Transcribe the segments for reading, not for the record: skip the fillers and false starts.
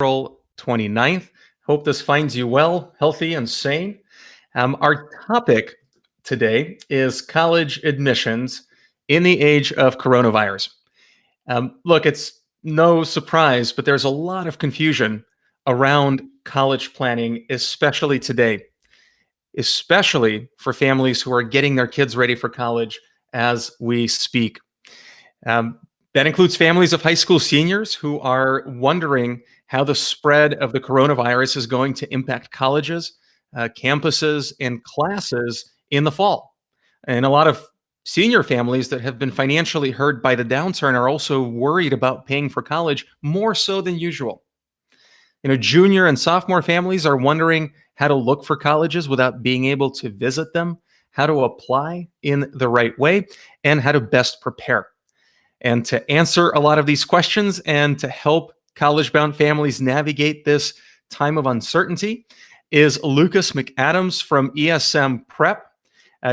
April 29th. Hope this finds you well, healthy, and sane. Our topic today is college admissions in the age of coronavirus. Look, it's no surprise, but there's a lot of confusion around college planning, especially today, especially for families who are getting their kids ready for college as we speak. Um, that includes families of high school seniors who are wondering how the spread of the coronavirus is going to impact colleges, campuses, and classes in the fall. And a lot of senior families that have been financially hurt by the downturn are also worried about paying for college more so than usual. Junior and sophomore families are wondering how to look for colleges without being able to visit them, how to apply in the right way, and how to best prepare. And to answer a lot of these questions and to help college-bound families navigate this time of uncertainty is Lucas McAdams from ESM Prep,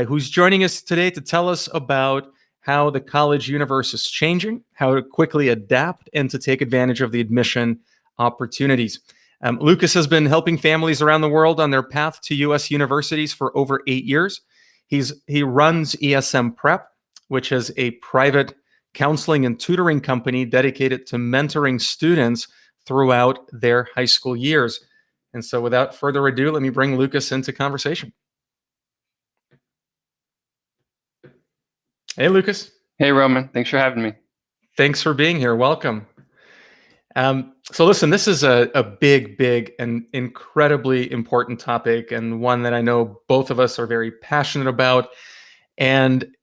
who's joining us today to tell us about how the college universe is changing, how to quickly adapt, and to take advantage of the admission opportunities. Lucas has been helping families around the world on their path to U.S. universities for over 8 years. He runs ESM Prep, which is a private counseling and tutoring company dedicated to mentoring students throughout their high school years. And so without further ado, let me bring Lucas into conversation. Hey, Lucas. Hey, Roman. Thanks for having me. Thanks for being here. Welcome. So listen, this is a big and incredibly important topic, and one that I know both of us are very passionate about. And,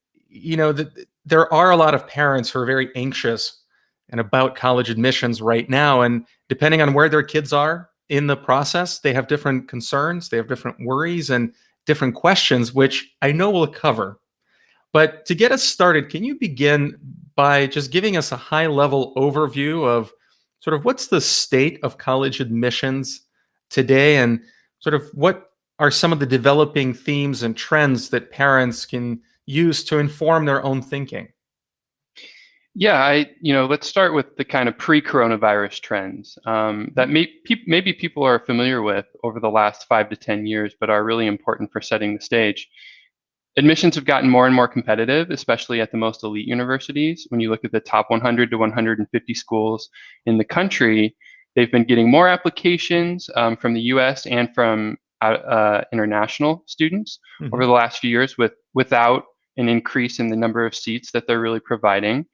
there are a lot of parents who are very anxious and about college admissions right now. And depending on where their kids are in the process, they have different concerns, they have different worries and different questions, which I know we'll cover. But to get us started, can you begin by just giving us a high-level overview of sort of what's the state of college admissions today, and sort of what are some of the developing themes and trends that parents can use to inform their own thinking? Yeah, let's start with the kind of pre-coronavirus trends that maybe people are familiar with over the last 5 to 10 years, but are really important for setting the stage. Admissions have gotten more and more competitive, especially at the most elite universities. When you look at the top 100 to 150 schools in the country, they've been getting more applications from the U.S. and from international students over the last few years without an increase in the number of seats that they're really providing.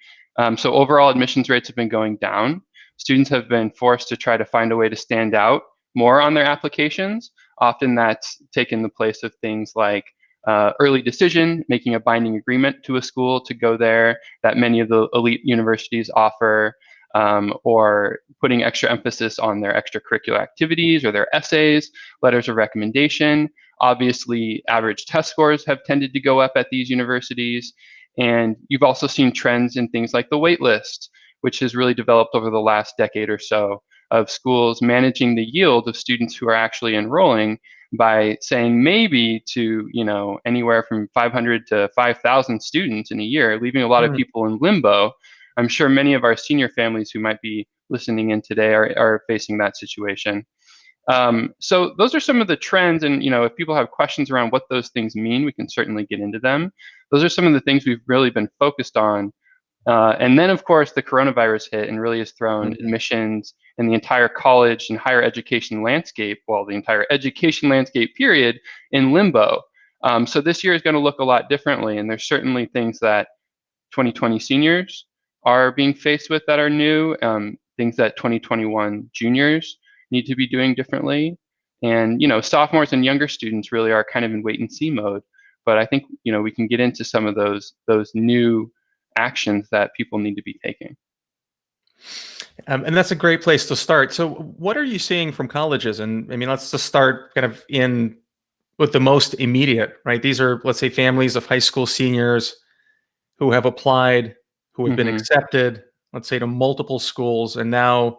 So overall admissions rates have been going down. Students have been forced to try to find a way to stand out more on their applications. Often that's taken the place of things like early decision, making a binding agreement to a school to go there that many of the elite universities offer, or putting extra emphasis on their extracurricular activities or their essays, letters of recommendation. Obviously, average test scores have tended to go up at these universities. And you've also seen trends in things like the wait list, which has really developed over the last decade or so, of schools managing the yield of students who are actually enrolling by saying maybe to anywhere from 500 to 5,000 students in a year, leaving a lot of people in limbo. I'm sure many of our senior families who might be listening in today are facing that situation. So those are some of the trends, and if people have questions around what those things mean, we can certainly get into them. Those are some of the things we've really been focused on. And then, of course, the coronavirus hit and really has thrown admissions and the entire college and higher education landscape, well, the entire education landscape period, in limbo. So this year is going to look a lot differently, and there's certainly things that 2020 seniors are being faced with that are new, things that 2021 juniors need to be doing differently. And sophomores and younger students really are kind of in wait and see mode. But I think we can get into some of those new actions that people need to be taking. And that's a great place to start. So what are you seeing from colleges? And I mean, let's just start kind of with the most immediate, right? These are, let's say, families of high school seniors who have applied, who have been accepted, let's say, to multiple schools, and now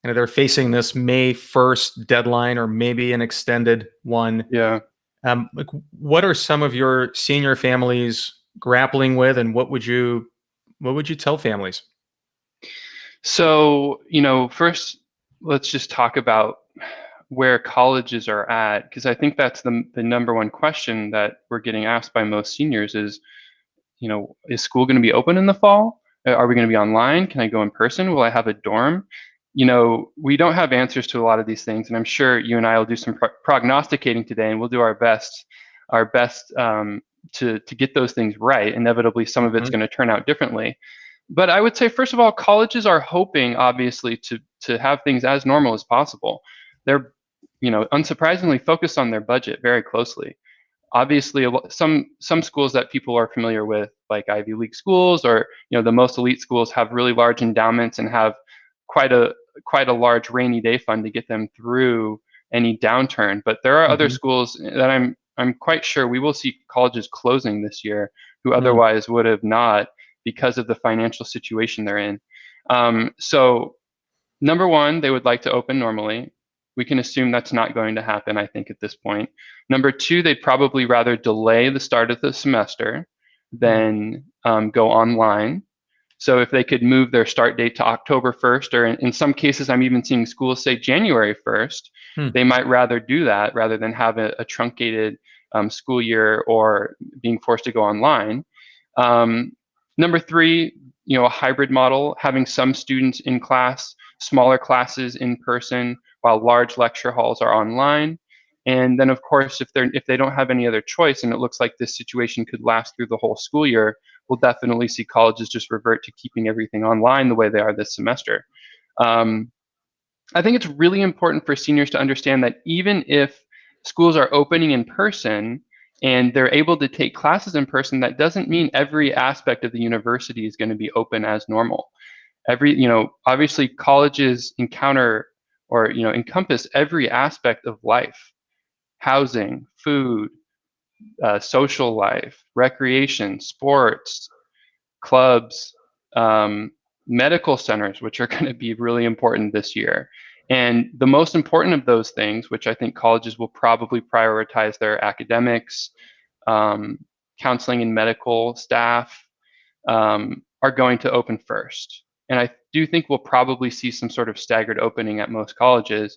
they're facing this May 1st deadline, or maybe an extended one. Yeah. Like, what are some of your senior families grappling with, and what would you tell families? So, first, let's just talk about where colleges are at, because I think that's the number one question that we're getting asked by most seniors is, is school going to be open in the fall? Are we going to be online? Can I go in person? Will I have a dorm? We don't have answers to a lot of these things, and I'm sure you and I will do some prognosticating today, and we'll do our best to get those things right. Inevitably, some of it's Mhm. going to turn out differently. But I would say, first of all, colleges are hoping, obviously, to have things as normal as possible. They're, unsurprisingly focused on their budget very closely. Obviously, some schools that people are familiar with, like Ivy League schools, or the most elite schools, have really large endowments and have quite a quite a large rainy day fund to get them through any downturn. But there are other Mhm. schools that I'm quite sure we will see colleges closing this year who Mm. otherwise would have not, because of the financial situation they're in. So number one, they would like to open normally. We can assume that's not going to happen, I think, at this point. Number two, they'd probably rather delay the start of the semester Mm. than go online. So if they could move their start date to October 1st, or in some cases, I'm even seeing schools say January 1st, Mm. they might rather do that rather than have a truncated school year or being forced to go online. Um, Number three, a hybrid model, having some students in class, smaller classes in person, while large lecture halls are online. And then, of course, if they don't have any other choice, and it looks like this situation could last through the whole school year, we'll definitely see colleges just revert to keeping everything online the way they are this semester. Um, I think it's really important for seniors to understand that even if schools are opening in person and they're able to take classes in person, that doesn't mean every aspect of the university is going to be open as normal. Obviously colleges encounter or, encompass every aspect of life: housing, food, social life, recreation, sports, clubs, um, medical centers, which are going to be really important this year. And the most important of those things, which I think colleges will probably prioritize their academics, um, counseling and medical staff, are going to open first. And I do think we'll probably see some sort of staggered opening at most colleges.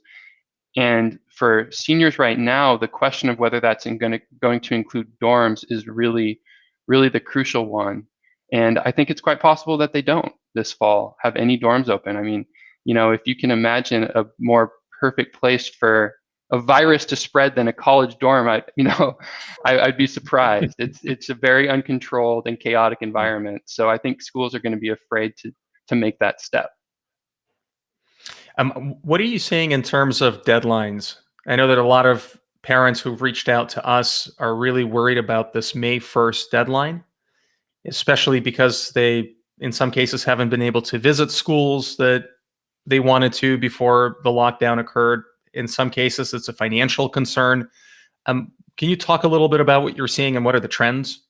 And for seniors right now, the question of whether that's going to include dorms is really, really the crucial one. And I think it's quite possible that they don't this fall have any dorms open. I mean, if you can imagine a more perfect place for a virus to spread than a college dorm, I'd be surprised. It's a very uncontrolled and chaotic environment. So I think schools are going to be afraid to make that step. What are you seeing in terms of deadlines? I know that a lot of parents who've reached out to us are really worried about this May 1st deadline, especially because they, in some cases, haven't been able to visit schools that they wanted to before the lockdown occurred. In some cases, it's a financial concern. Can you talk a little bit about what you're seeing and what are the trends?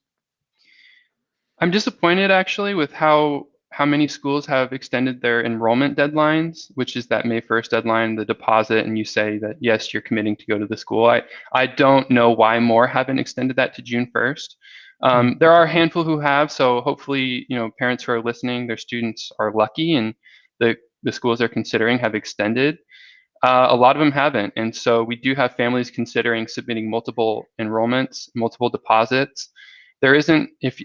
I'm disappointed actually with how many schools have extended their enrollment deadlines, which is that May 1st deadline, the deposit, and you say that yes, you're committing to go to the school. I don't know why more haven't extended that to June 1st. Mm. There are a handful who have, so hopefully, parents who are listening, their students are lucky, and the schools they're considering have extended. A lot of them haven't, and so we do have families considering submitting multiple enrollments, multiple deposits. There isn't, if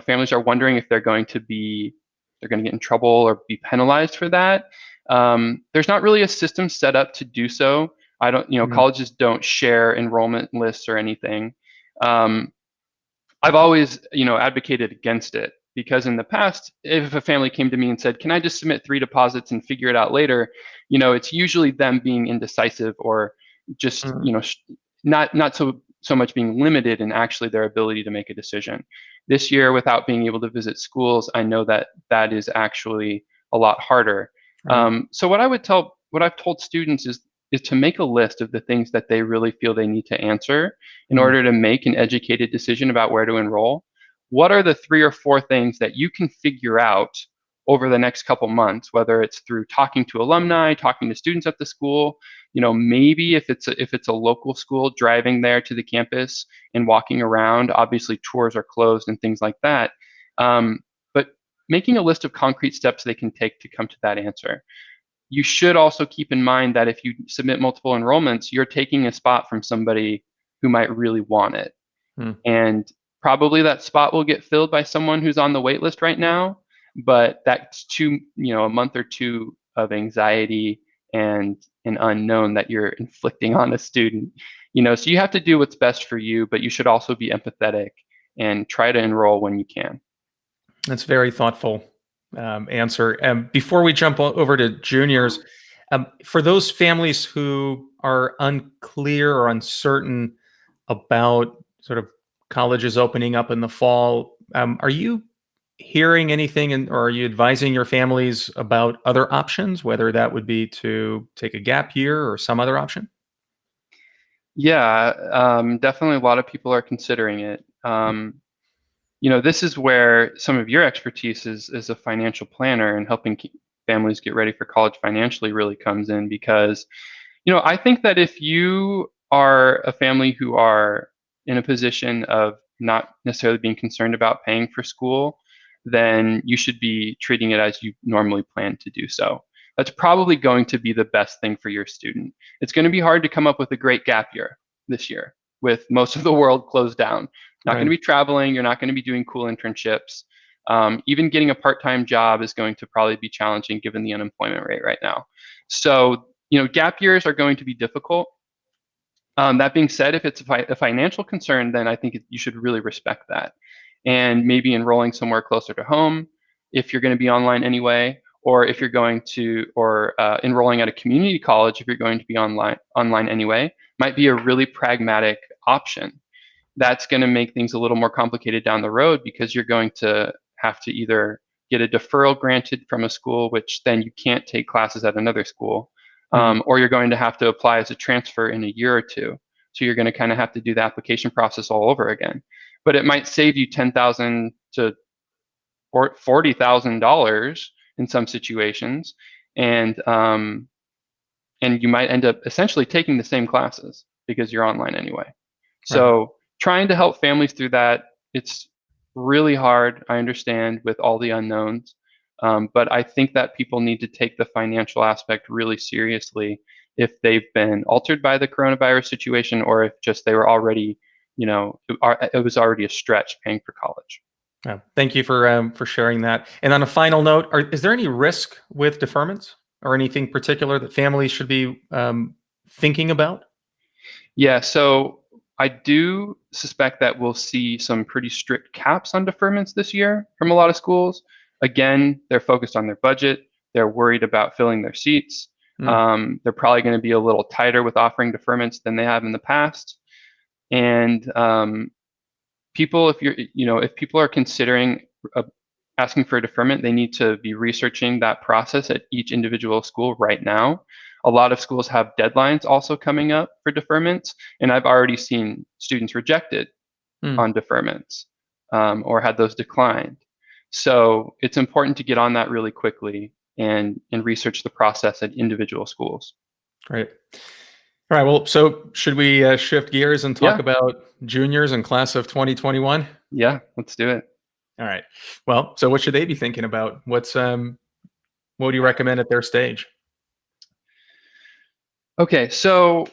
families are wondering if they're going to get in trouble or be penalized for that. There's not really a system set up to do so. I don't, Mm. colleges don't share enrollment lists or anything. Um, I've always, advocated against it because in the past, if a family came to me and said, "Can I just submit 3 deposits and figure it out later?" It's usually them being indecisive or just, Mm. not so much being limited in actually their ability to make a decision. This year, without being able to visit schools, I know that that is actually a lot harder. Right. So what I've told students is to make a list of the things that they really feel they need to answer in Mm. order to make an educated decision about where to enroll. What are the 3 or 4 things that you can figure out over the next couple months, whether it's through talking to alumni, talking to students at the school, maybe if it's a local school, driving there to the campus and walking around. Obviously, tours are closed and things like that. But making a list of concrete steps they can take to come to that answer. you should also keep in mind that if you submit multiple enrollments, you're taking a spot from somebody who might really want it. Hmm. And probably that spot will get filled by someone who's on the wait list right now, but that's a month or two of anxiety and an unknown that you're inflicting on a student. So you have to do what's best for you, but you should also be empathetic and try to enroll when you can. That's a very thoughtful answer. Before we jump over to juniors, for those families who are unclear or uncertain about sort of colleges opening up in the fall, are you hearing anything or are you advising your families about other options, whether that would be to take a gap year or some other option? Yeah, definitely a lot of people are considering it. This is where some of your expertise as a financial planner and helping families get ready for college financially really comes in because, I think that if you are a family who are in a position of not necessarily being concerned about paying for school, then you should be treating it as you normally plan to do so. That's probably going to be the best thing for your student. It's going to be hard to come up with a great gap year this year with most of the world closed down. Not going to be traveling. You're not going to be doing cool internships. Even getting a part-time job is going to probably be challenging given the unemployment rate right now. So, gap years are going to be difficult. That being said, if it's a financial concern, then I think you should really respect that. And maybe enrolling somewhere closer to home if you're going to be online anyway, or if you're going to, or enrolling at a community college if you're going to be online anyway, might be a really pragmatic option. That's going to make things a little more complicated down the road because you're going to have to either get a deferral granted from a school, which then you can't take classes at another school, or you're going to have to apply as a transfer in a year or two. So you're going to kind of have to do the application process all over again. But it might save you $10,000 to $40,000 in some situations, and you might end up essentially taking the same classes because you're online anyway. So trying to help families through that, it's really hard, I understand, with all the unknowns. But I think that people need to take the financial aspect really seriously if they've been altered by the coronavirus situation or if just they were already, it was already a stretch paying for college. Yeah. Thank you for sharing that. And on a final note, is there any risk with deferments or anything particular that families should be thinking about? Yeah, so I do suspect that we'll see some pretty strict caps on deferments this year from a lot of schools. Again, they're focused on their budget. They're worried about filling their seats. They're probably going to be a little tighter with offering deferments than they have in the past. And people, if people are considering asking for a deferment, they need to be researching that process at each individual school right now. A lot of schools have deadlines also coming up for deferments, and I've already seen students rejected on deferments or had those declined. So it's important to get on that really quickly and research the process at individual schools. Great. All right. Well, so should we shift gears and talk about juniors and class of 2021? Yeah, let's do it. All right. Well, so what should they be thinking about? What do you recommend at their stage? Okay, so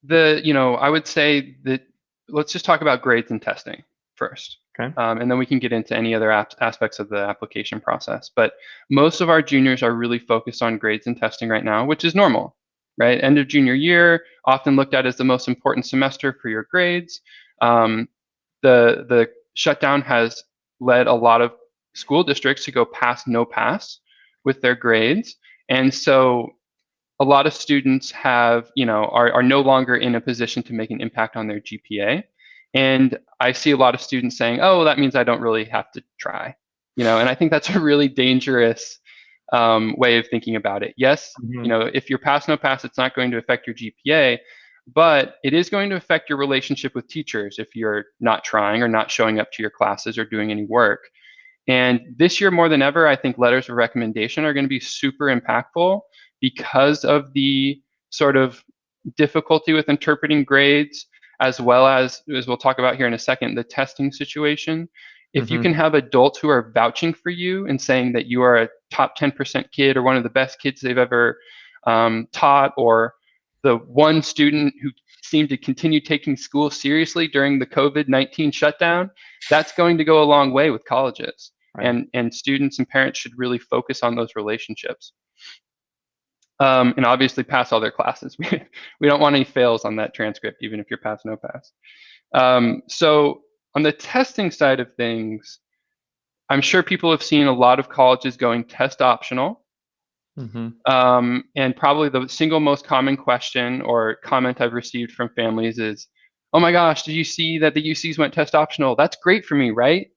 I would say that let's just talk about grades and testing first. Okay. And then we can get into any other aspects of the application process. But most of our juniors are really focused on grades and testing right now, which is normal, right? End of junior year, often looked at as the most important semester for your grades. The shutdown has led a lot of school districts to go pass, no pass with their grades. And so a lot of students are no longer in a position to make an impact on their GPA. And I see a lot of students saying, oh, that means I don't really have to try. And I think that's a really dangerous way of thinking about it. Yes, if you're pass, no pass, it's not going to affect your GPA, but it is going to affect your relationship with teachers if you're not trying or not showing up to your classes or doing any work. And this year, more than ever, I think letters of recommendation are going to be super impactful because of the sort of difficulty with interpreting grades, as well as we'll talk about here in a second, the testing situation. If you can have adults who are vouching for you and saying that you are a top 10% kid or one of the best kids they've ever taught, or the one student who seemed to continue taking school seriously during the COVID-19 shutdown, that's going to go a long way with colleges. Right. And students and parents should really focus on those relationships. And obviously pass all their classes. We don't want any fails on that transcript, even if you're pass, no pass. So on the testing side of things, I'm sure people have seen a lot of colleges going test optional. And probably the single most common question or comment I've received from families is, "Oh my gosh, did you see that the UCs went test optional? That's great for me, right?"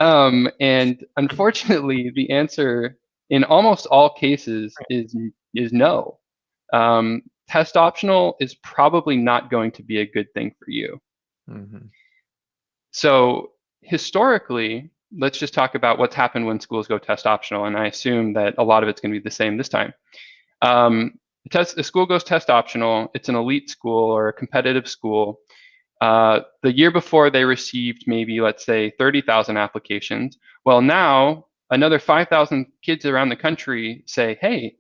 And unfortunately, the answer in almost all cases is no. Test optional is probably not going to be a good thing for you. So historically, let's just talk about what's happened when schools go test optional, and I assume that a lot of it's going to be the same this time. The school goes test optional. It's an elite school or a competitive school. The year before, they received maybe, let's say, 30,000 applications. Well, now another 5,000 kids around the country say, "Hey,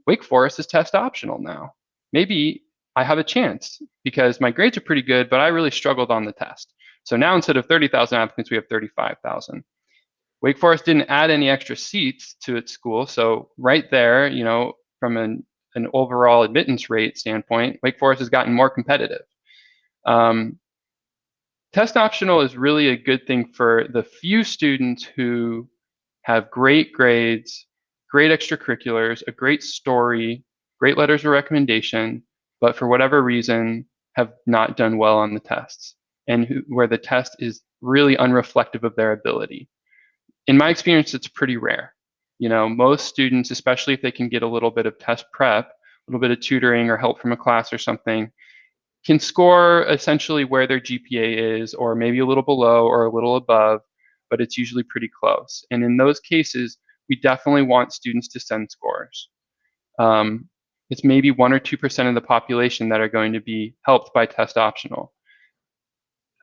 Wake Forest is test optional now. Maybe I have a chance because my grades are pretty good, but I really struggled on the test." So now instead of 30,000 applicants, we have 35,000. Wake Forest didn't add any extra seats to its school. So right there, from an overall admittance rate standpoint, Wake Forest has gotten more competitive. Test optional is really a good thing for the few students who have great grades, great extracurriculars, a great story, great letters of recommendation, but for whatever reason have not done well on the tests, and where the test is really unreflective of their ability. In my experience, it's pretty rare. Most students, especially if they can get a little bit of test prep, a little bit of tutoring or help from a class or something, can score essentially where their GPA is, or maybe a little below or a little above, but it's usually pretty close. And in those cases, we definitely want students to send scores. It's maybe 1 or 2% of the population that are going to be helped by test optional,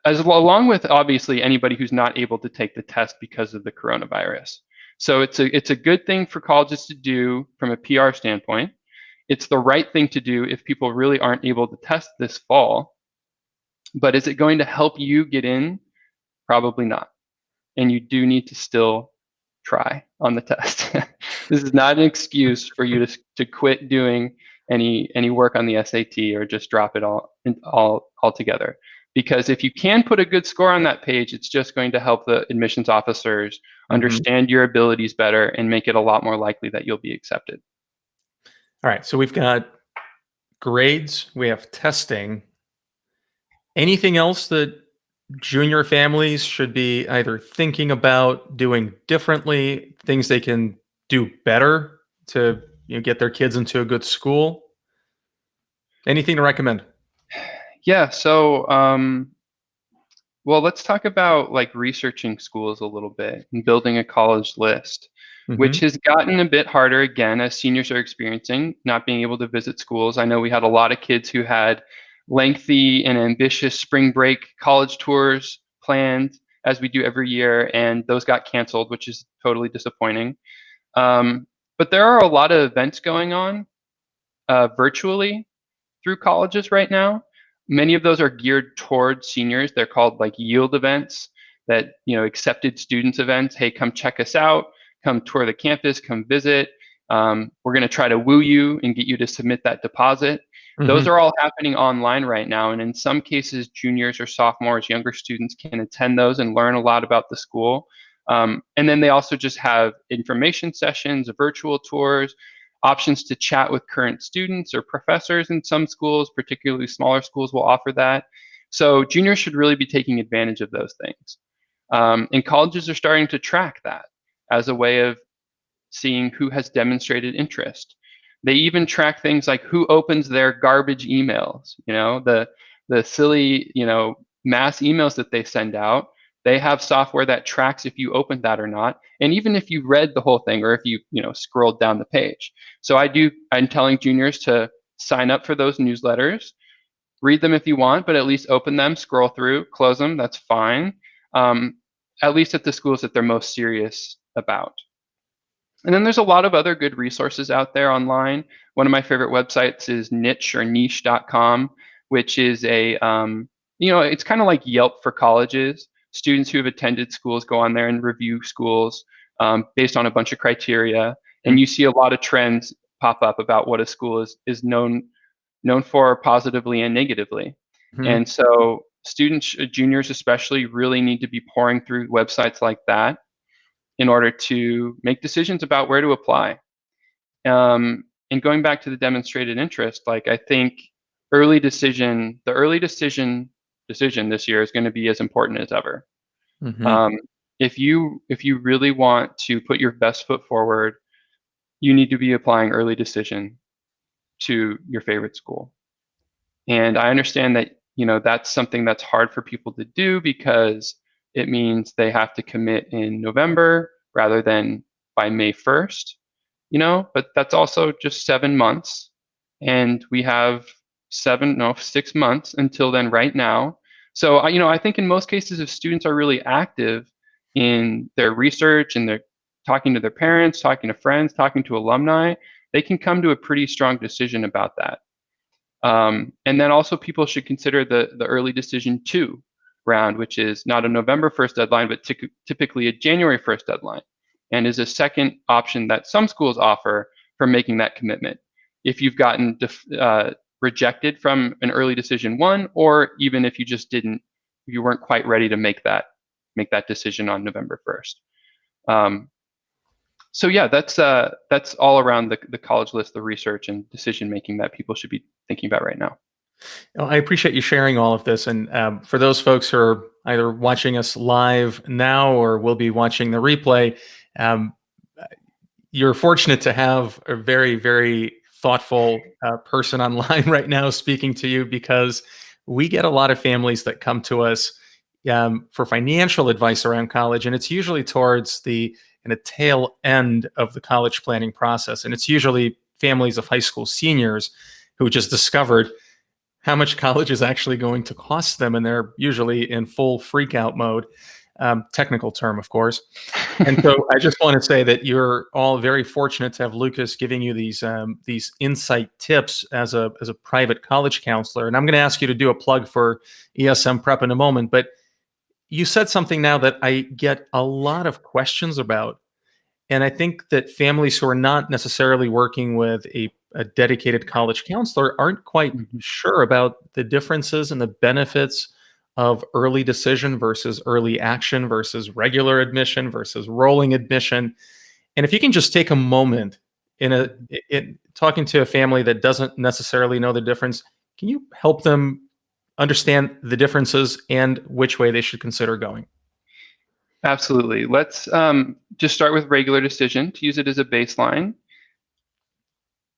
along with obviously anybody who's not able to take the test because of the coronavirus. So it's a good thing for colleges to do from a PR standpoint. It's the right thing to do if people really aren't able to test this fall. But is it going to help you get in? Probably not. And you do need to still try on the test. This is not an excuse for you to quit doing any work on the SAT or just drop it all altogether. Because if you can put a good score on that page, it's just going to help the admissions officers understand your abilities better and make it a lot more likely that you'll be accepted. All right, so we've got grades, we have testing. Anything else that junior families should be either thinking about doing differently, things they can do better to get their kids into a good school? Anything to recommend? Yeah, so well, let's talk about like researching schools a little bit and building a college list, which has gotten a bit harder again as seniors are experiencing not being able to visit schools. I know we had a lot of kids who had lengthy and ambitious spring break college tours planned, as we do every year, and those got canceled, which is totally disappointing. But there are a lot of events going on virtually through colleges right now. Many of those are geared towards seniors. They're called like yield events, that accepted students events. Hey, come check us out, come tour the campus, come visit. We're going to try to woo you and get you to submit that deposit. Those are all happening online right now, and in some cases, juniors or sophomores, younger students, can attend those and learn a lot about the school. And then they also just have information sessions, virtual tours, options to chat with current students or professors in some schools, particularly smaller schools will offer that. So juniors should really be taking advantage of those things. And colleges are starting to track that as a way of seeing who has demonstrated interest. They even track things like who opens their garbage emails, the silly, mass emails that they send out. They have software that tracks if you opened that or not, and even if you read the whole thing or if you scrolled down the page. So I'm telling juniors to sign up for those newsletters, read them if you want, but at least open them, scroll through, close them. That's fine. at least at the schools that they're most serious about. And then there's a lot of other good resources out there online. One of my favorite websites is niche.com, which is it's kind of like Yelp for colleges. Students who have attended schools go on there and review schools based on a bunch of criteria. And you see a lot of trends pop up about what a school is known for positively and negatively. Mm-hmm. And so students, juniors especially, really need to be pouring through websites like that in order to make decisions about where to apply. And going back to the demonstrated interest, like I think the early decision this year is going to be as important as ever. Mm-hmm. If you really want to put your best foot forward, you need to be applying early decision to your favorite school. And I understand that that's something that's hard for people to do because it means they have to commit in November rather than by May 1st, but that's also just 7 months. And we have 6 months until then right now. So, I think in most cases, if students are really active in their research and they're talking to their parents, talking to friends, talking to alumni, they can come to a pretty strong decision about that. And then also people should consider the early decision 2 round, which is not a November 1st deadline, but typically a January 1st deadline, and is a second option that some schools offer for making that commitment. If you've gotten rejected from an early decision 1, or even if you weren't quite ready to make that decision on November 1st. So yeah, that's all around the college list, the research and decision making that people should be thinking about right now. Well, I appreciate you sharing all of this. And for those folks who are either watching us live now or will be watching the replay, um, you're fortunate to have a very, very thoughtful person online right now speaking to you, because we get a lot of families that come to us for financial advice around college, and it's usually towards the tail end of the college planning process. And it's usually families of high school seniors who just discovered how much college is actually going to cost them, and they're usually in full freak out mode. Technical term, of course. And so I just want to say that you're all very fortunate to have Lucas giving you these insight tips as a private college counselor. And I'm going to ask you to do a plug for ESM Prep in a moment, but you said something now that I get a lot of questions about. And I think that families who are not necessarily working with a dedicated college counselor aren't quite Mhm. sure about the differences and the benefits of early decision versus early action versus regular admission versus rolling admission. And if you can just take a moment in talking to a family that doesn't necessarily know the difference, can you help them understand the differences and which way they should consider going? Absolutely. Let's just start with regular decision to use it as a baseline.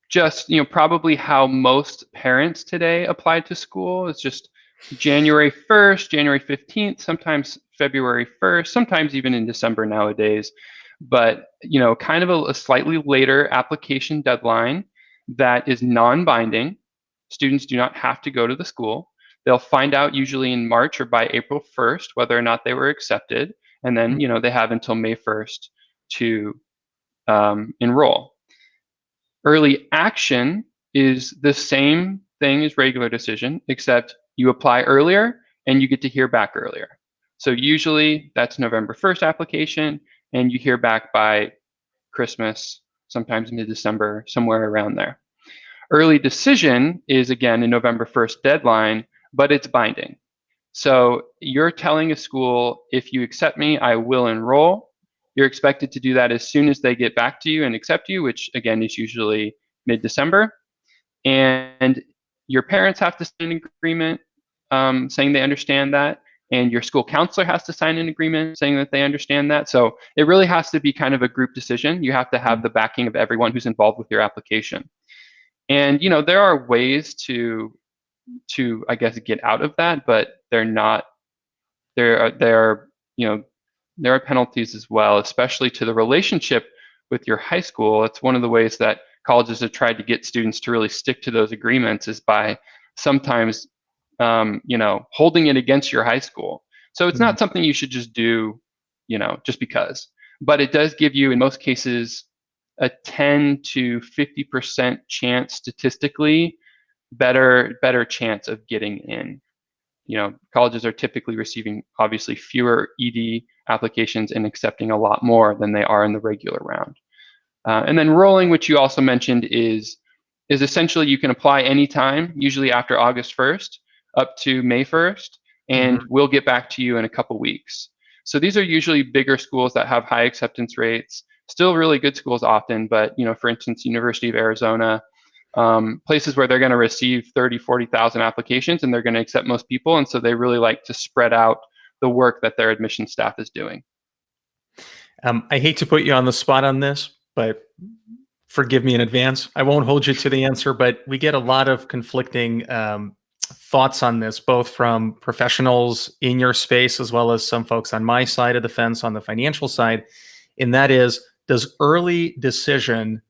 Just, probably how most parents today apply to school is just January 1st, January 15th, sometimes February 1st, sometimes even in December nowadays. But, kind of a slightly later application deadline that is non-binding. Students do not have to go to the school. They'll find out usually in March or by April 1st whether or not they were accepted. And then, they have until May 1st to enroll. Early action is the same thing as regular decision, except you apply earlier and you get to hear back earlier. So usually that's November 1st application, and you hear back by Christmas, sometimes mid-December, somewhere around there. Early decision is, again, a November 1st deadline, but it's binding. So you're telling a school, if you accept me, I will enroll. You're expected to do that as soon as they get back to you and accept you, which again is usually mid-December. And your parents have to sign an agreement saying they understand that. And your school counselor has to sign an agreement saying that they understand that. So it really has to be kind of a group decision. You have to have the backing of everyone who's involved with your application. And there are ways to I guess get out of that, but they're not. There are penalties as well, especially to the relationship with your high school. It's one of the ways that colleges have tried to get students to really stick to those agreements is by sometimes, holding it against your high school. So it's not something you should just do just because. But it does give you, in most cases, a 10 to 50% chance statistically, better chance of getting in. Colleges are typically receiving obviously fewer ED applications and accepting a lot more than they are in the regular round. And then rolling, which you also mentioned, is essentially you can apply anytime, usually after August 1st up to May 1st, and we'll get back to you in a couple weeks. So these are usually bigger schools that have high acceptance rates, still really good schools often, but for instance, University of Arizona, places where they're going to receive 30, 40,000 applications and they're going to accept most people. And so they really like to spread out the work that their admission staff is doing. I hate to put you on the spot on this, but forgive me in advance. I won't hold you to the answer, but we get a lot of conflicting thoughts on this, both from professionals in your space as well as some folks on my side of the fence on the financial side. And that is, does early decision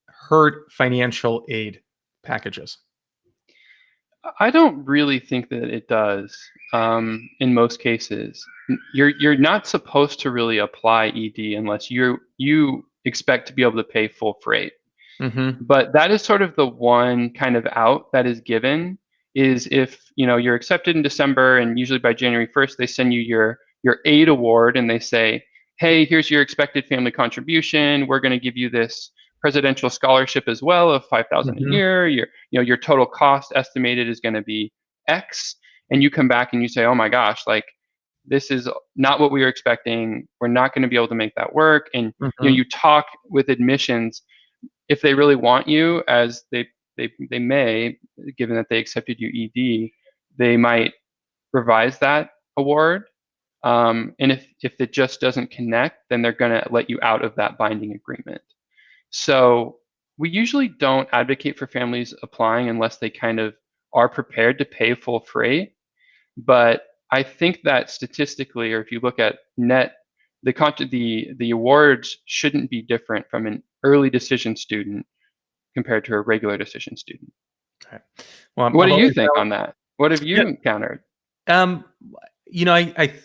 hurt financial aid packages? I don't really think that it does. In most cases, you're not supposed to really apply ED unless you expect to be able to pay full freight. But that is sort of the one kind of out that is given, is if you're accepted in December and usually by January 1st they send you your aid award and they say, hey, here's your expected family contribution. We're going to give you this presidential scholarship as well of $5,000 a year. Your total cost estimated is going to be X, and you come back and you say, oh my gosh, like this is not what we were expecting. We're not going to be able to make that work. And you talk with admissions, if they really want you, as they may, given that they accepted you ED, they might revise that award. And if it just doesn't connect, then they're going to let you out of that binding agreement. So we usually don't advocate for families applying unless they kind of are prepared to pay full freight. But I think that statistically, or if you look at net, the awards shouldn't be different from an early decision student compared to a regular decision student. Okay. Well, what do you think on that? What have you encountered? I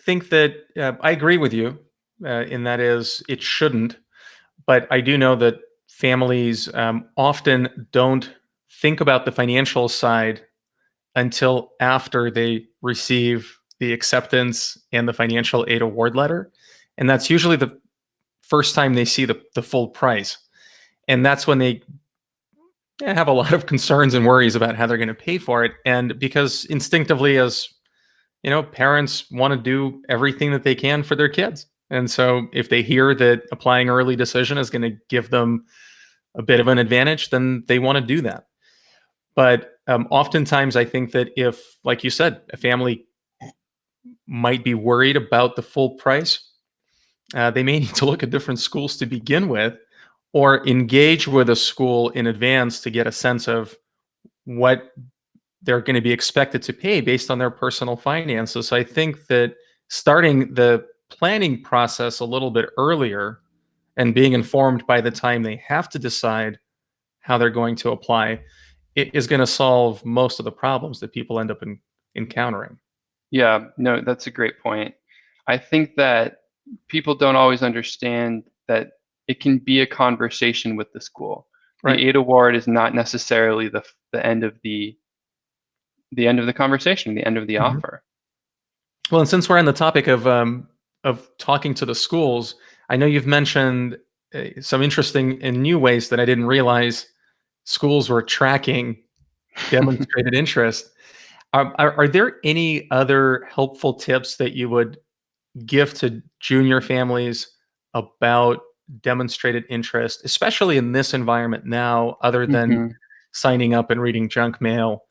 think that I agree with you in that is it shouldn't, but I do know that families often don't think about the financial side until after they receive the acceptance and the financial aid award letter. And that's usually the first time they see the full price. And that's when they have a lot of concerns and worries about how they're going to pay for it. And because instinctively, as parents want to do everything that they can for their kids. And so if they hear that applying early decision is going to give them a bit of an advantage, then they want to do that. But oftentimes I think that if, like you said, a family might be worried about the full price, they may need to look at different schools to begin with, or engage with a school in advance to get a sense of what they're going to be expected to pay based on their personal finances. So I think that starting the planning process a little bit earlier and being informed by the time they have to decide how they're going to apply is going to solve most of the problems that people end up encountering. Yeah, no, that's a great point. I think that people don't always understand that it can be a conversation with the school. Right. The aid award is not necessarily the end of the end of the conversation, the end of the offer. Well, and since we're on the topic of talking to the schools, I know you've mentioned some interesting and new ways that I didn't realize schools were tracking demonstrated interest. Are there any other helpful tips that you would give to junior families about demonstrated interest, especially in this environment now, other than signing up and reading junk mail?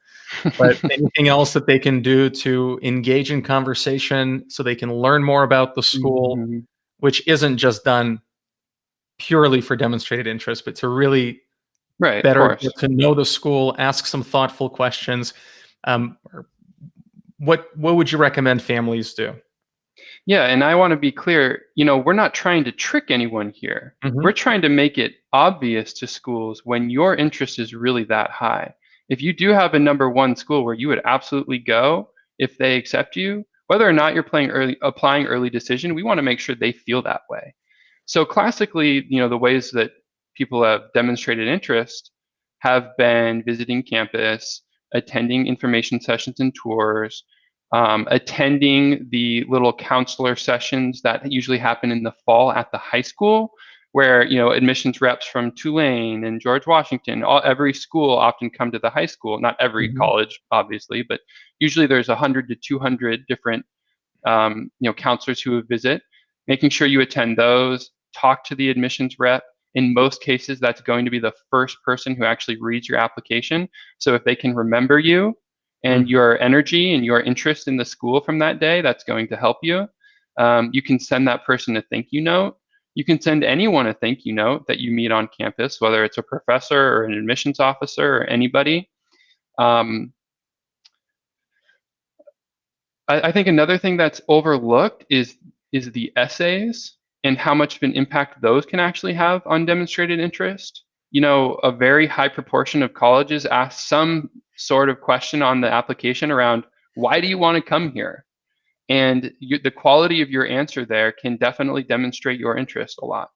But anything else that they can do to engage in conversation so they can learn more about the school, which isn't just done purely for demonstrated interest, but to really better get to know the school, ask some thoughtful questions. What would you recommend families do? Yeah, and I want to be clear, we're not trying to trick anyone here. We're trying to make it obvious to schools when your interest is really that high. If you do have a number one school where you would absolutely go if they accept you, whether or not you're applying early decision, we want to make sure they feel that way. So classically, the ways that people have demonstrated interest have been visiting campus, attending information sessions and tours, attending the little counselor sessions that usually happen in the fall at the high school, where admissions reps from Tulane and George Washington, every school often come to the high school. Not every Mhm. college, obviously, but usually there's 100 to 200 different counselors who would visit. Making sure you attend those, talk to the admissions rep. In most cases, that's going to be the first person who actually reads your application. So if they can remember you and Mm. your energy and your interest in the school from that day, that's going to help you. You can send that person a thank you note. You can send anyone a thank you note that you meet on campus, whether it's a professor or an admissions officer or anybody. Um, I think another thing that's overlooked is the essays and how much of an impact those can actually have on demonstrated interest. A very high proportion of colleges ask some sort of question on the application around, why do you want to come here? And the quality of your answer there can definitely demonstrate your interest a lot.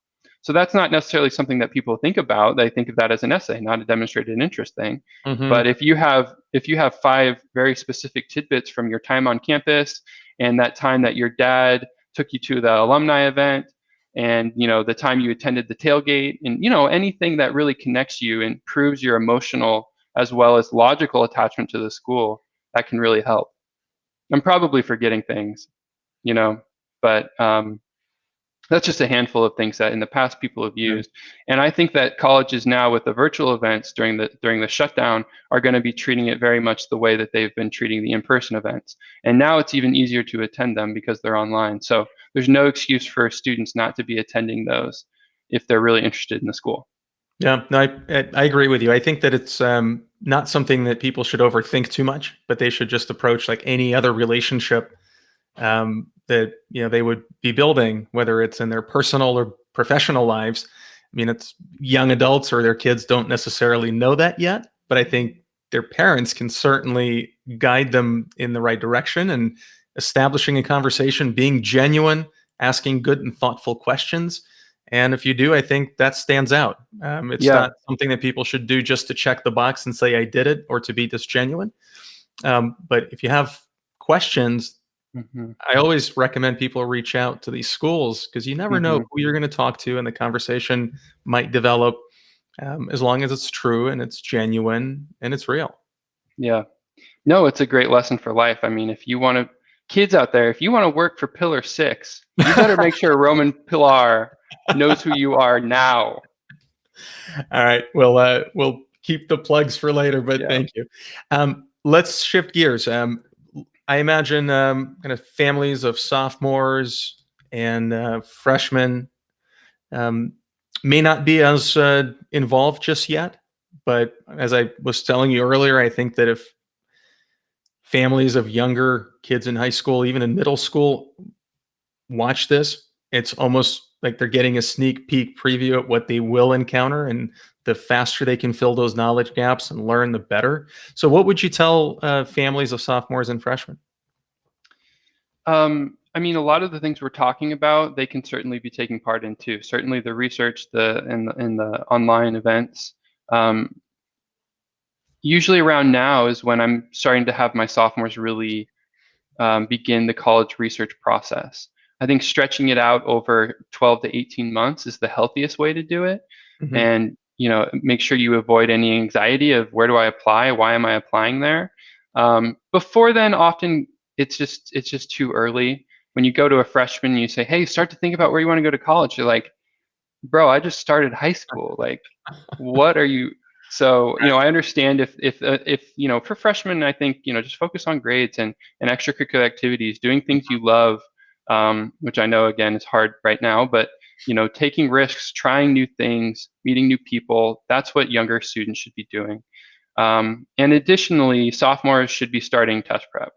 So that's not necessarily something that people think about. They think of that as an essay, not a demonstrated interest thing. But Mhm. if you have 5 very specific tidbits from your time on campus and that time that your dad took you to the alumni event and the time you attended the tailgate and anything that really connects you and proves your emotional as well as logical attachment to the school, that can really help. I'm probably forgetting things, you know, but that's just a handful of things that in the past people have Yeah. used. And I think that colleges now with the virtual events during the shutdown are going to be treating it very much the way that they've been treating the in-person events. And now it's even easier to attend them because they're online. So there's no excuse for students not to be attending those if they're really interested in the school. Yeah, no, I agree with you. I think that it's not something that people should overthink too much, but they should just approach like any other relationship that they would be building, whether it's in their personal or professional lives. I mean, it's young adults or their kids don't necessarily know that yet, but I think their parents can certainly guide them in the right direction and establishing a conversation, being genuine, asking good and thoughtful questions. And if you do, I think that stands out. It's Yeah. not something that people should do just to check the box and say I did it or to be disgenuine. But if you have questions, Hmm. I always recommend people reach out to these schools because you never know Hmm. who you're going to talk to, and the conversation might develop as long as it's true and it's genuine and it's real. Yeah. No, it's a great lesson for life. I mean, if you want to, kids out there, if you want to work for Pillar 6, you better make sure Roman Pilar knows who you are now. All right, we'll keep the plugs for later, but Yeah. thank you. Let's shift gears. I imagine kind of families of sophomores and freshmen um, may not be as involved just yet. But as I was telling you earlier, I think that if families of younger kids in high school, even in middle school, watch this, it's almost like they're getting a sneak peek preview at what they will encounter. And the faster they can fill those knowledge gaps and learn, the better. So, what would you tell families of sophomores and freshmen? I mean, a lot of the things we're talking about, they can certainly be taking part in too. Certainly, the research, the online events. Um, Usually around now is when I'm starting to have my sophomores really begin the college research process. I think stretching it out over 12 to 18 months is the healthiest way to do it. Hmm. And, make sure you avoid any anxiety of where do I apply? Why am I applying there? Before then, often it's just too early. When you go to a freshman, you say, "Hey, start to think about where you want to go to college." They're like, bro, I just started high school. Like, what are you? So, I understand if for freshmen, I think just focus on grades and extracurricular activities, doing things you love, which I know again is hard right now, but taking risks, trying new things, meeting new people. That's what younger students should be doing. And additionally, sophomores should be starting test prep.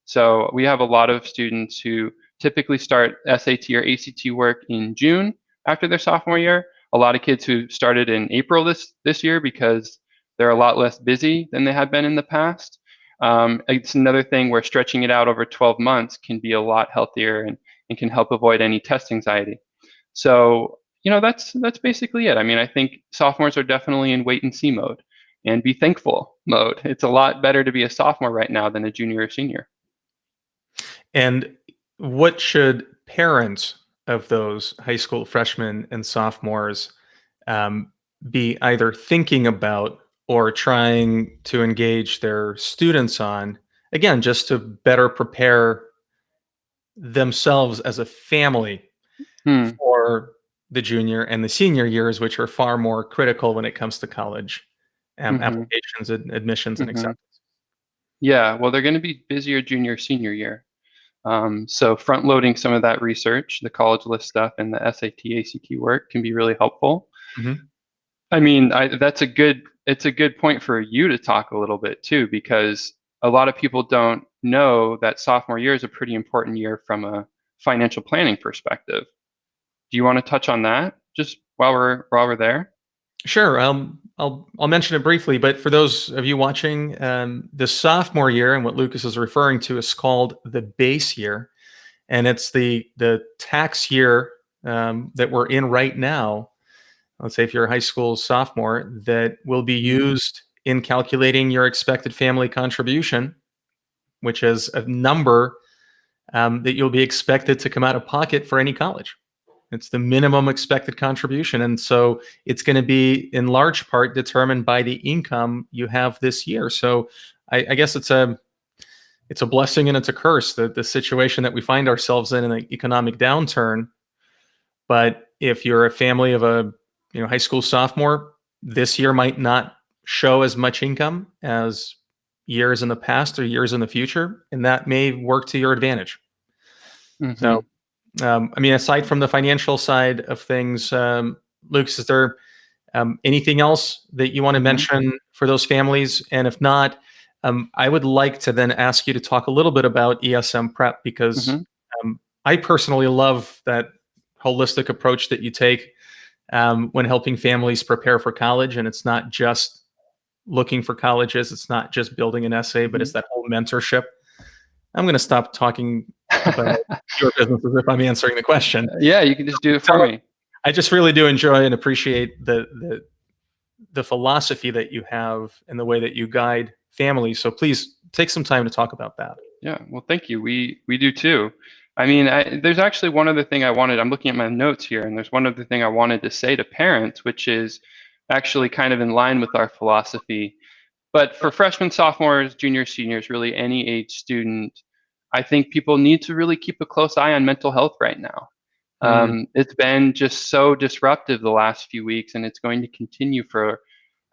So we have a lot of students who typically start SAT or ACT work in June after their sophomore year. A lot of kids who started in April this year because they're a lot less busy than they had been in the past. It's another thing where stretching it out over 12 months can be a lot healthier and can help avoid any test anxiety. So, that's basically it. I mean, I think sophomores are definitely in wait and see mode and be thankful mode. It's a lot better to be a sophomore right now than a junior or senior. And what should parents of those high school freshmen and sophomores um, be either thinking about or trying to engage their students on, again, just to better prepare themselves as a family Hmm. for the junior and the senior years, which are far more critical when it comes to college Mm-hmm. applications and admissions and Mm-hmm. acceptance? Yeah. Well, they're going to be busier junior, senior year. So front loading some of that research, the college list stuff, and the SAT, ACT work can be really helpful. Mhm. I mean, it's a good point for you to talk a little bit too, because a lot of people don't know that sophomore year is a pretty important year from a financial planning perspective. Do you want to touch on that just while we're there? Sure. I'll mention it briefly, but for those of you watching, the sophomore year and what Lucas is referring to is called the base year, and it's the tax year that we're in right now. Let's say if you're a high school sophomore, that will be Mhm. used in calculating your expected family contribution, which is a number that you'll be expected to come out of pocket for any college. It's the minimum expected contribution. And so it's going to be in large part determined by the income you have this year. So I guess it's a blessing and it's a curse, the situation that we find ourselves in an economic downturn. But if you're a family of a high school sophomore, this year might not show as much income as years in the past or years in the future, and that may work to your advantage. So, Mhm. I mean, aside from the financial side of things, Lucas, is there anything else that you want to Mhm. mention for those families? And if not, I would like to then ask you to talk a little bit about ESM Prep because Mhm. I personally love that holistic approach that you take when helping families prepare for college. And it's not just looking for colleges, it's not just building an essay, but it's Mhm. that whole mentorship. I'm going to stop talking about your business as if I'm answering the question. Yeah, you can just do it for me. I just really do enjoy and appreciate the philosophy that you have and the way that you guide families. So please take some time to talk about that. Yeah, well, thank you. We do too. I mean, there's actually one other thing I wanted. I'm looking at my notes here, and there's one other thing I wanted to say to parents, which is actually kind of in line with our philosophy. But for freshmen, sophomores, juniors, seniors, really any age student, I think people need to really keep a close eye on mental health right now. Mm, It's been just so disruptive the last few weeks, and it's going to continue for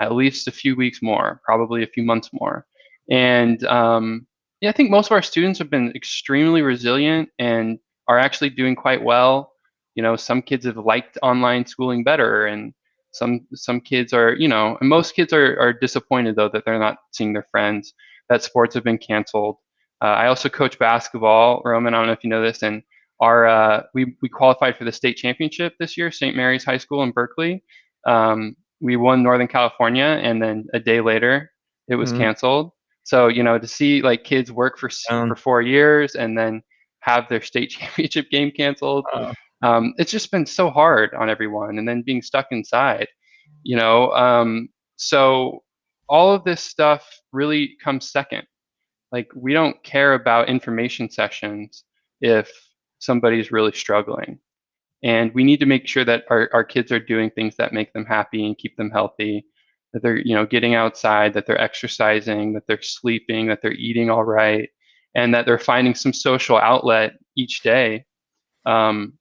at least a few weeks more, probably a few months more. And yeah, I think most of our students have been extremely resilient and are actually doing quite well. Some kids have liked online schooling better, and some kids are, and most kids are disappointed though that they're not seeing their friends, that sports have been canceled. I also coach basketball, Roman. I don't know if you know this, and we qualified for the state championship this year, St. Mary's High School in Berkeley. We won Northern California, and then a day later, it was mm, canceled. So to see like kids work for um, 4 years and then have their state championship game canceled, uh, it's just been so hard on everyone. And then being stuck inside, you know. So all of this stuff really comes second. Like we don't care about information sessions if somebody's really struggling. And we need to make sure that our kids are doing things that make them happy and keep them healthy, that they're, getting outside, that they're exercising, that they're sleeping, that they're eating all right, and that they're finding some social outlet each day. Um,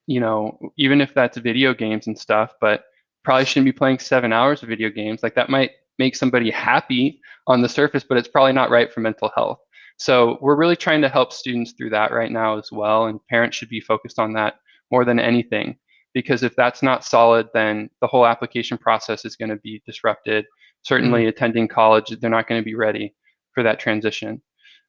Even if that's video games and stuff, but probably shouldn't be playing 7 hours of video games. Like that might make somebody happy on the surface, but it's probably not right for mental health. So we're really trying to help students through that right now as well. And parents should be focused on that more than anything. Because if that's not solid, then the whole application process is going to be disrupted. mm, Certainly attending college, they're not going to be ready for that transition.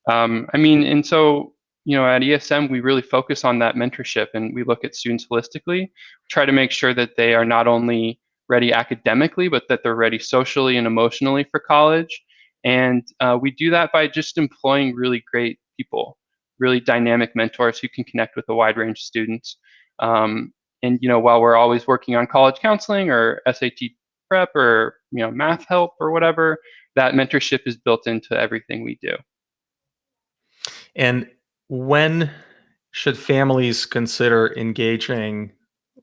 I mean, and so, at ESM, we really focus on that mentorship and we look at students holistically, try to make sure that they are not only ready academically, but that they're ready socially and emotionally for college. And we do that by just employing really great people, really dynamic mentors who can connect with a wide range of students. And while we're always working on college counseling or SAT prep or math help or whatever, that mentorship is built into everything we do. And when should families consider engaging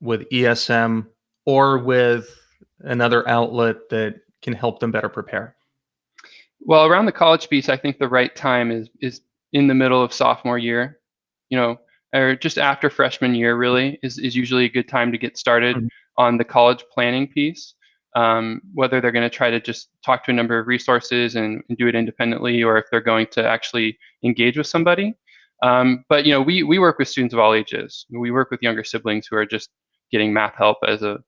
with ESM or with another outlet that can help them better prepare? Well, around the college piece, I think the right time is in the middle of sophomore year, or just after freshman year. Really is usually a good time to get started Mhm. on the college planning piece. Whether they're going to try to just talk to a number of resources and do it independently, or if they're going to actually engage with somebody. But we work with students of all ages. We work with younger siblings who are just getting math help as a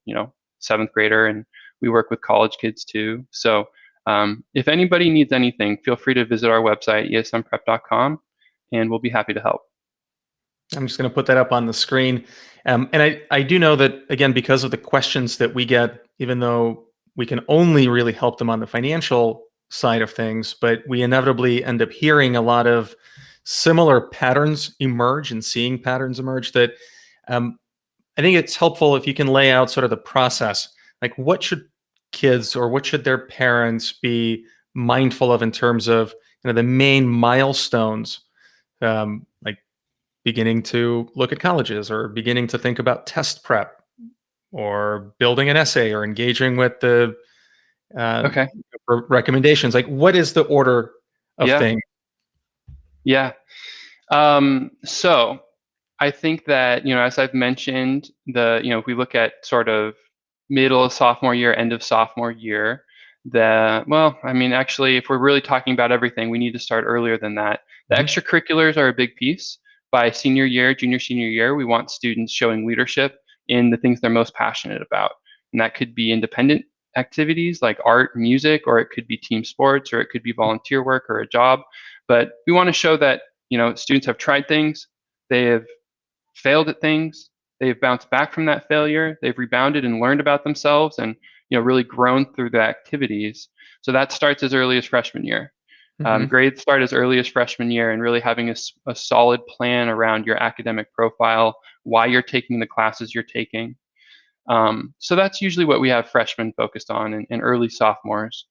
seventh grader, and we work with college kids too. So if anybody needs anything, feel free to visit our website, esmprep.com, and we'll be happy to help. I'm just going to put that up on the screen. And I do know that, again, because of the questions that we get, even though we can only really help them on the financial side of things, but we inevitably end up hearing a lot of similar patterns emerge and seeing patterns emerge that um, I think it's helpful if you can lay out sort of the process. Like, what should kids or what should their parents be mindful of in terms of the main milestones, like beginning to look at colleges or beginning to think about test prep or building an essay or engaging with the uh, Okay. recommendations. Like, what is the order of Yeah. things? Yeah. So I think that, as I've mentioned, if we look at sort of middle of sophomore year, end of sophomore year, actually, if we're really talking about everything, we need to start earlier than that. The Mhm. extracurriculars are a big piece. By senior year, junior, senior year, we want students showing leadership in the things they're most passionate about. And that could be independent activities like art, music, or it could be team sports, or it could be volunteer work or a job. But we want to show that, students have tried things, they have failed at things, they've bounced back from that failure, they've rebounded and learned about themselves and really grown through the activities. So that starts as early as freshman year. Mhm. Grades start as early as freshman year, and really having a solid plan around your academic profile, why you're taking the classes you're taking. So that's usually what we have freshmen focused on and early sophomores.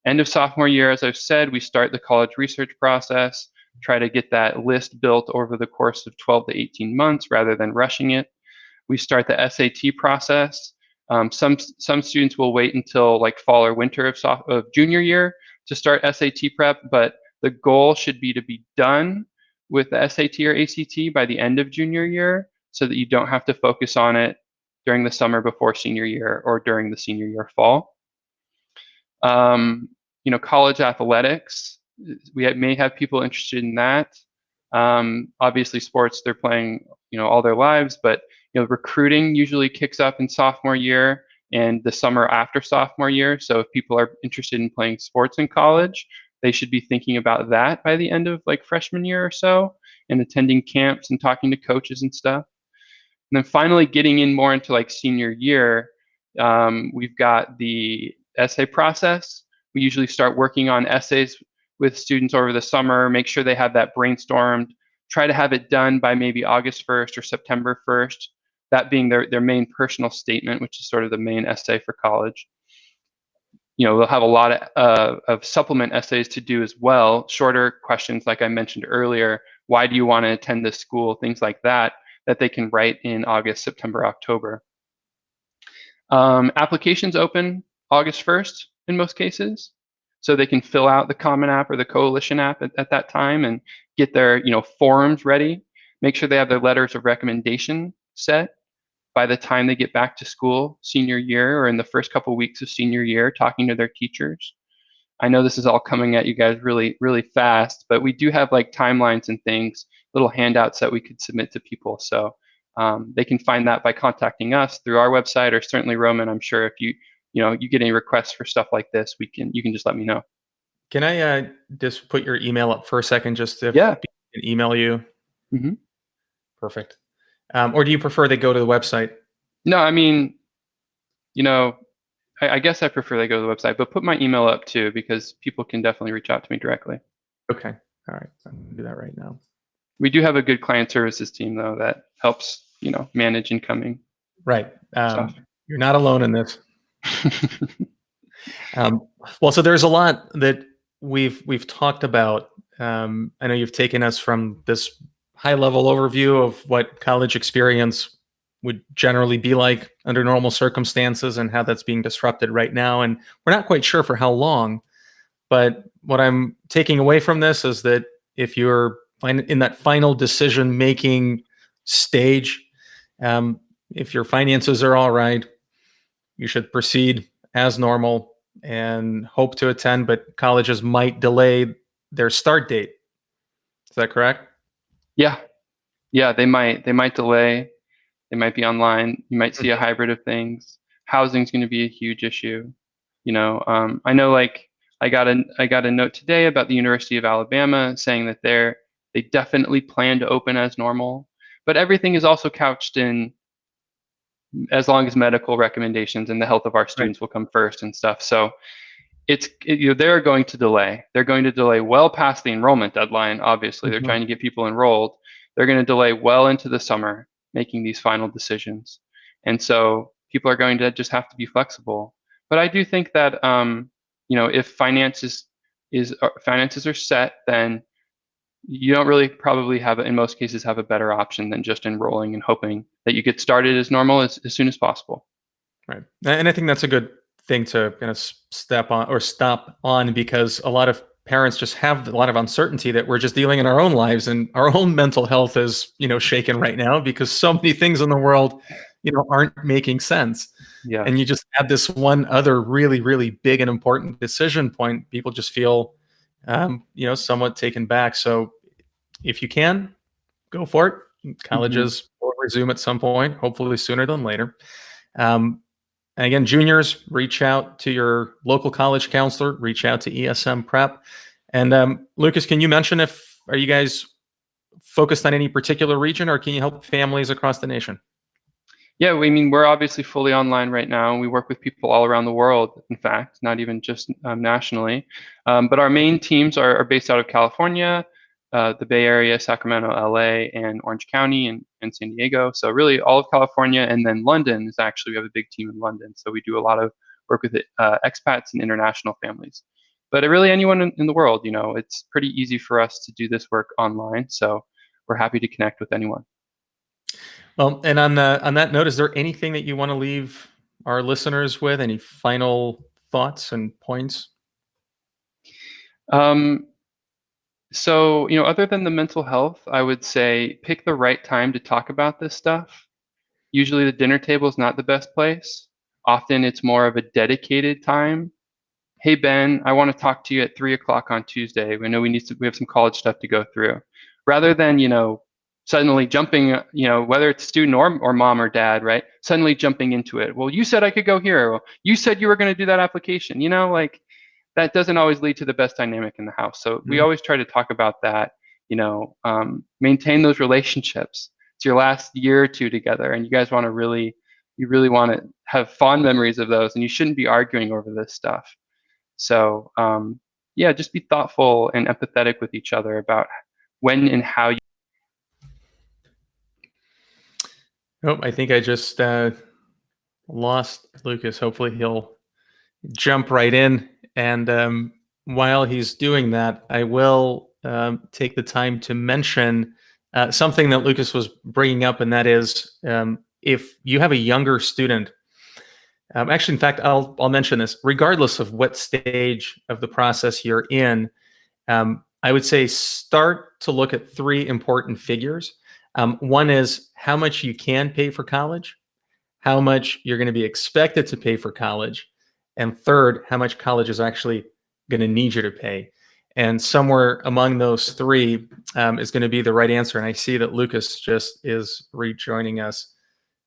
End of sophomore year, as I've said, we start the college research process, try to get that list built over the course of 12 to 18 months rather than rushing it. We start the SAT process. Some students will wait until like fall or winter of junior year to start SAT prep, but the goal should be to be done with the SAT or ACT by the end of junior year so that you don't have to focus on it during the summer before senior year or during the senior year fall. Um, College athletics, we may have people interested in that. Obviously, sports they're playing, all their lives, but recruiting usually kicks up in sophomore year and the summer after sophomore year. So if people are interested in playing sports in college, they should be thinking about that by the end of like freshman year or so, and attending camps and talking to coaches and stuff. And then finally, getting in more into like senior year, we've got the essay process. We usually start working on essays with students over the summer, make sure they have that brainstormed, try to have it done by maybe August 1st or September 1st, that being their main personal statement, which is sort of the main essay for college. We'll have a lot of supplement essays to do as well, shorter questions like I mentioned earlier. Why do you want to attend this school? Things like that, that they can write in August, September, October. Applications open August 1st in most cases, so they can fill out the Common App or the Coalition app at that time and get their forums ready. Make sure they have their letters of recommendation set by the time they get back to school senior year or in the first couple weeks of senior year, talking to their teachers. I know this is all coming at you guys really, really fast, but we do have like timelines and things, little handouts that we could submit to people. So they can find that by contacting us through our website, or certainly Roman. I'm sure if you get any requests for stuff like this, you can just let me know. Can I just put your email up for a second, just if Yeah. people can email you? Hmm. Perfect. Or do you prefer they go to the website? No, I mean, you know, I guess I prefer they go to the website, but put my email up too, because people can definitely reach out to me directly. Okay. All right. I'm going to do that right now. We do have a good client services team though that helps, manage incoming Right. stuff. You're not alone in this. Well, so there's a lot that we've talked about. I know you've taken us from this high level overview of what college experience would generally be like under normal circumstances and how that's being disrupted right now. And we're not quite sure for how long. But what I'm taking away from this is that if you're in that final decision making stage, if your finances are all right, you should proceed as normal and hope to attend, but colleges might delay their start date. Is that correct? Yeah, yeah, they might delay. They might be online. You might see a Mhm. hybrid of things. Housing's going to be a huge issue. I know, like, I got a note today about the University of Alabama saying that they definitely plan to open as normal, but everything is also couched in as long as medical recommendations and the health of our Right. students will come first and stuff. So they're going to delay. They're going to delay well past the enrollment deadline. Obviously, they're Mhm. trying to get people enrolled. They're going to delay well into the summer making these final decisions, and so people are going to just have to be flexible. But I do think that if finances are set, then you don't really probably in most cases have a better option than just enrolling and hoping that you get started as normal as soon as possible. Right. And I think that's a good thing to kind of step on or stop on because a lot of parents just have a lot of uncertainty that we're just dealing in our own lives and our own mental health is, shaken right now because so many things in the world, aren't making sense. Yeah. And you just add this one other really, really big and important decision point, people just feel, somewhat taken back. So if you can, go for it. Hmm. Colleges will resume at some point, hopefully sooner than later. Um, and again, juniors, reach out to your local college counselor, reach out to ESM Prep. And Lucas, can you mention are you guys focused on any particular region or can you help families across the nation? Yeah, we're obviously fully online right now, and we work with people all around the world, in fact, not even just nationally. But our main teams are based out of California, the Bay Area, Sacramento, LA, and Orange County, and San Diego. So really all of California, and then London is actually, we have a big team in London. So we do a lot of work with expats and international families. But really anyone in the world, it's pretty easy for us to do this work online. So we're happy to connect with anyone. Well, and on that note, is there anything that you want to leave our listeners with? Any final thoughts and points? Um, So, other than the mental health, I would say pick the right time to talk about this stuff. Usually the dinner table is not the best place. Often it's more of a dedicated time. Hey Ben, I want to talk to you at 3 o'clock on Tuesday. We know we have some college stuff to go through. Rather than, suddenly jumping, whether it's student or mom or dad, right? Suddenly jumping into it. Well, you said I could go here. Well, you said you were going to do that application, like that doesn't always lead to the best dynamic in the house. So we Mhm. always try to talk about that, maintain those relationships. It's your last year or two together, and you guys you really want to have fond memories of those, and you shouldn't be arguing over this stuff. So, yeah, just be thoughtful and empathetic with each other about when and how you. Oh, I think I just lost Lucas. Hopefully he'll jump right in. And while he's doing that, I will take the time to mention something that Lucas was bringing up, and that is if you have a younger student. Actually, in fact, I'll mention this. Regardless of what stage of the process you're in, I would say start to look at three important figures. One is how much you can pay for college, how much you're going to be expected to pay for college, and third, how much college is actually going to need you to pay. And somewhere among those three is going to be the right answer. And I see that Lucas just is rejoining us.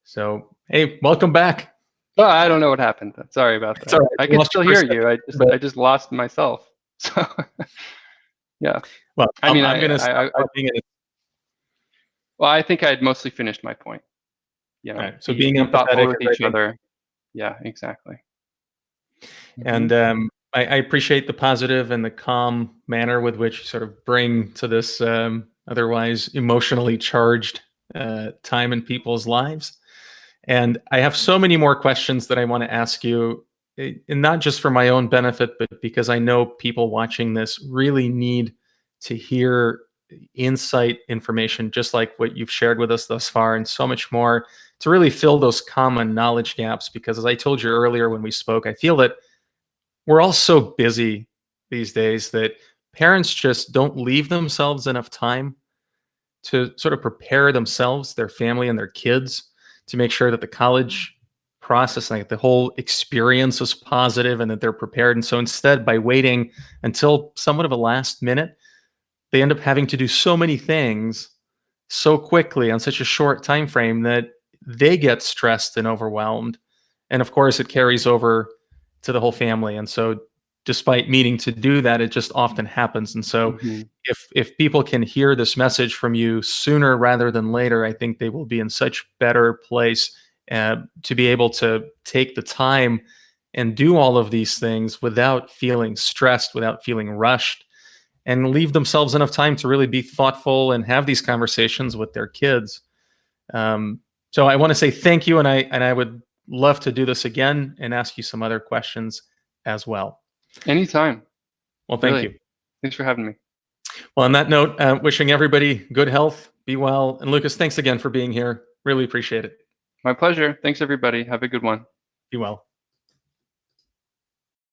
So, hey, welcome back. Oh, I don't know what happened. Sorry about It's all that. right. I We could lost you still for a hear second, you. I but just lost myself. So yeah. well, I I'm, mean, I'm going to stop talking. well, I think I had mostly finished my point. All right. So Be being be thoughtful empathetic with is, I each think, other. Yeah, exactly. And I appreciate the positive and the calm manner with which you sort of bring to this otherwise emotionally charged time in people's lives. And I have so many more questions that I want to ask you, and not just for my own benefit, but because I know people watching this really need to hear insight information, just like what you've shared with us thus far, and so much more to really fill those common knowledge gaps. Because as I told you earlier when we spoke, I feel that we're all so busy these days that parents just don't leave themselves enough time to sort of prepare themselves, their family, and their kids to make sure that the college process, like the whole experience, is positive and that they're prepared. And so instead, by waiting until somewhat of a last minute, they end up having to do so many things so quickly on such a short time frame that they get stressed and overwhelmed. And of course, it carries over to the whole family. And so, despite meaning to do that, it just often happens. And so, Hmm. if people can hear this message from you sooner rather than later, I think they will be in such better place to be able to take the time and do all of these things without feeling stressed, without feeling rushed, and leave themselves enough time to really be thoughtful and have these conversations with their kids. Um, so I want to say thank you, and I would love to do this again and ask you some other questions as well. Anytime, Well, thank really. you. Thanks for having me. Well, on that note, wishing everybody good health, be well, and Lucas, thanks again for being here. Really appreciate it. My pleasure. Thanks, everybody. Have a good one. Be well.